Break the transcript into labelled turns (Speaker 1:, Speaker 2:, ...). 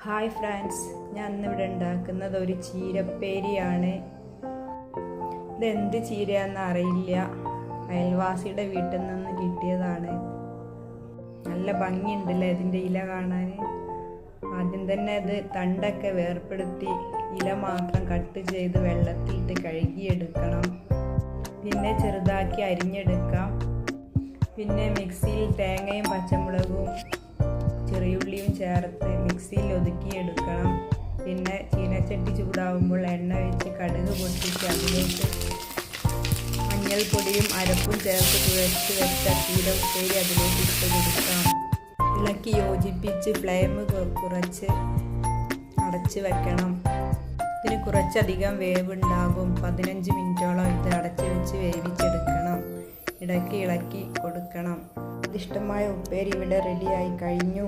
Speaker 1: Hi friends, ഞാൻ ഇന്നിവിടെ ഉണ്ടാക്കുന്നത് ഒരു ചീരപ്പേരിയാണ്. ഇതെന്ത് ചീരയാണെന്ന് അറിയില്ല. അയൽവാസിയുടെ വീട്ടിൽ നിന്ന് കിട്ടിയതാണ്. നല്ല ഭംഗിയുണ്ടല്ലേ ഇതിൻ്റെ ഇല കാണാൻ. ആദ്യം തന്നെ അത് തണ്ടൊക്കെ വേർപ്പെടുത്തി ഇല മാത്രം കട്ട് ചെയ്ത് വെള്ളത്തിലിട്ട് കഴുകിയെടുക്കണം. പിന്നെ ചെറുതാക്കി അരിഞ്ഞെടുക്കാം. പിന്നെ മിക്സിയിൽ തേങ്ങയും പച്ചമുളകും ചെറിയുള്ളിയും ചേർത്ത് മിക്സിയിൽ ഒതുക്കിയെടുക്കണം. പിന്നെ ചീനച്ചട്ടി ചൂടാവുമ്പോൾ എണ്ണ വെച്ച് കടുക് പൊട്ടിച്ച് അതിലേക്ക് മഞ്ഞൾപ്പൊടിയും അരപ്പും ചേർത്ത് കുഴച്ച് വെച്ച ചീരപ്പേരി അതിലേക്ക് ഇട്ട് കൊടുക്കാം. ഇളക്കി യോജിപ്പിച്ച് ഫ്ലെയിം കുറച്ച് അടച്ച് വെക്കണം. ഇതിന് കുറച്ചധികം വേവുണ്ടാകും. 15 മിനിറ്റോളം ഇത് അടച്ച് വെച്ച് വേവിച്ചെടുക്കണം. ഇടയ്ക്ക് ഇളക്കി കൊടുക്കണം. ഇഷ്ടമായ ഉപ്പേരി ഇവിടെ റെഡിയായി കഴിഞ്ഞു.